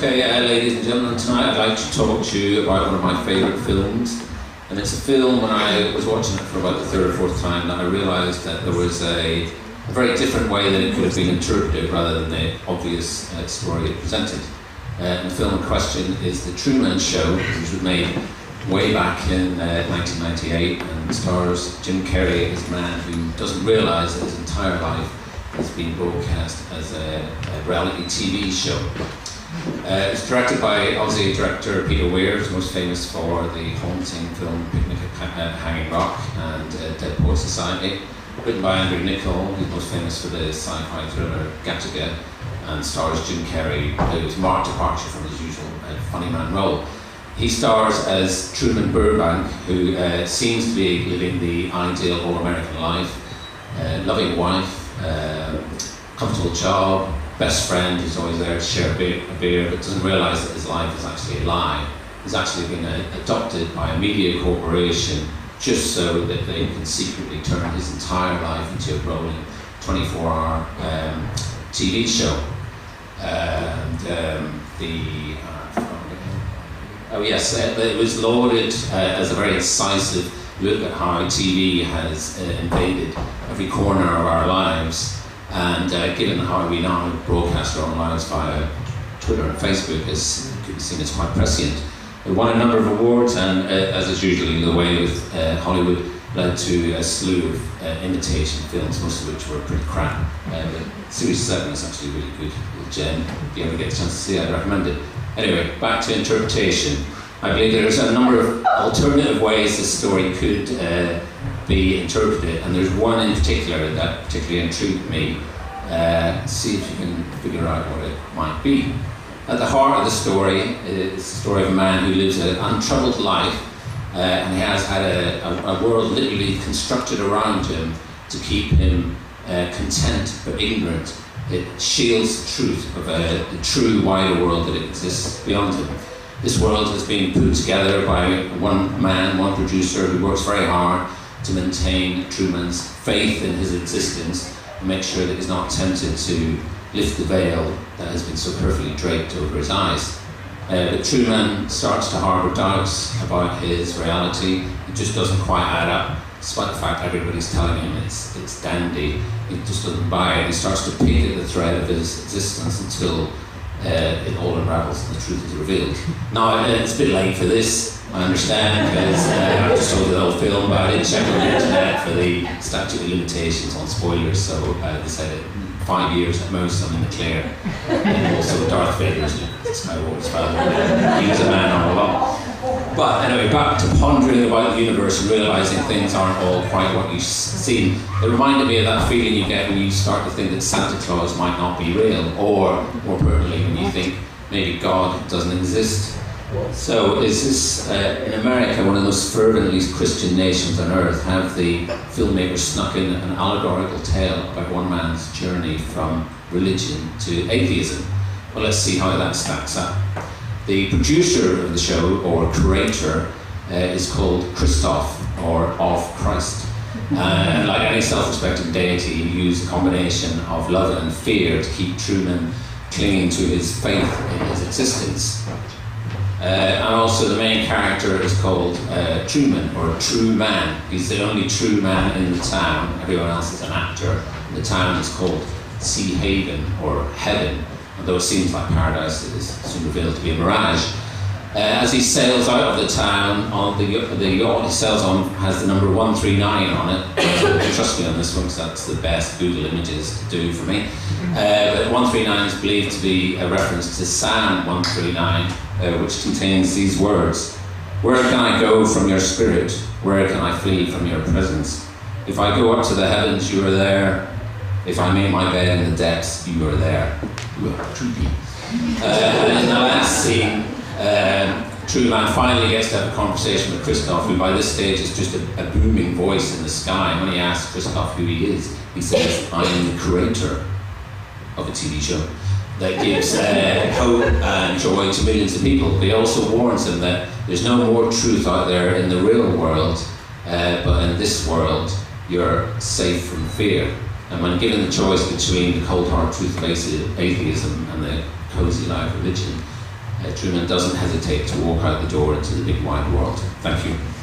Okay, ladies and gentlemen, tonight I'd like to talk to you about one of my favourite films. And it's a film, when I was watching it for about the third or fourth time, that I realised that there was a very different way that it could have been interpreted rather than the obvious story it presented. And the film in question is The Truman Show, which was made way back in 1998 and stars Jim Carrey as a man who doesn't realise that his entire life is being broadcast as a reality TV show. It's directed by Aussie director Peter Weir, who's most famous for the haunting film Picnic at Hanging Rock and Dead Poets Society. Written by Andrew Niccol, who's most famous for the sci-fi thriller Gattaca, and stars Jim Carrey, who's marked departure from his usual funny man role. He stars as Truman Burbank, who seems to be living the ideal all-American life, loving wife, comfortable job, best friend who's always there to share a beer, but doesn't realise that his life is actually a lie. He's actually been adopted by a media corporation just so that they can secretly turn his entire life into a rolling 24-hour TV show. It was lauded as a very incisive look at how TV has invaded every corner of our lives, and given how we now broadcast our own lives via Twitter and Facebook, as could be seen as quite prescient. It won a number of awards, and as is usually the way with Hollywood, led to a slew of imitation films, most of which were pretty crap. But Series 7 is actually really good with Jen. If you ever get a chance to see it, I'd recommend it. Anyway, back to interpretation. I believe there's a number of alternative ways this story could be interpreted, and there's one in particular that particularly intrigued me. See if you can figure out what it might be. At the heart of the story is the story of a man who lives an untroubled life, and he has had a world literally constructed around him to keep him content but ignorant. It shields the truth of the true wider world that exists beyond him. This world has been put together by one man, one producer, who works very hard to maintain Truman's faith in his existence and make sure that he's not tempted to lift the veil that has been so perfectly draped over his eyes. But Truman starts to harbour doubts about his reality. It just doesn't quite add up, despite the fact everybody's telling him it's dandy. He just doesn't buy it. He starts to pick at the thread of his existence until it all unravels and the truth is revealed. Now, it's a bit late for this, I understand, because I just told you the whole film, but I didn't check on the internet for the statute of limitations on spoilers, so they said 5 years at most. I'm in the clear. And also Darth Vader's Skywalker's father. He was a man on a lot. But anyway, back to pondering about the universe and realising things aren't all quite what you see. It reminded me of that feeling you get when you start to think that Santa Claus might not be real, or more pertinently, when you think maybe God doesn't exist. So is this, in America, one of those fervently Christian nations on earth, have the filmmakers snuck in an allegorical tale about one man's journey from religion to atheism? Well, let's see how that stacks up. The producer of the show, or curator, is called Christoph, or of Christ. And like any self-respecting deity, he used a combination of love and fear to keep Truman clinging to his faith in his existence. And also the main character is called Truman, or True Man. He's the only true man in the town. Everyone else is an actor. The town is called Sea Haven, or Heaven. Although it seems like paradise, it is soon revealed to be a mirage. As he sails out of the town, on the yacht he sails on has the number 139 on it. Trust me on this one, because that's the best Google images to do for me. But 139 is believed to be a reference to Psalm 139, which contains these words: "Where can I go from your spirit? Where can I flee from your presence? If I go up to the heavens, you are there. If I make my bed in the depths, you are there." Truly. And in the last scene, Truman finally gets to have a conversation with Christoph, who by this stage is just a booming voice in the sky. And when he asks Christoph who he is, he says, "I am the creator of a TV show that gives hope and joy to millions of people." But he also warns them that there's no more truth out there in the real world, but in this world, you're safe from fear. And when given the choice between the cold hard truth-based atheism and the cozy life religion, Truman doesn't hesitate to walk out the door into the big wide world. Thank you.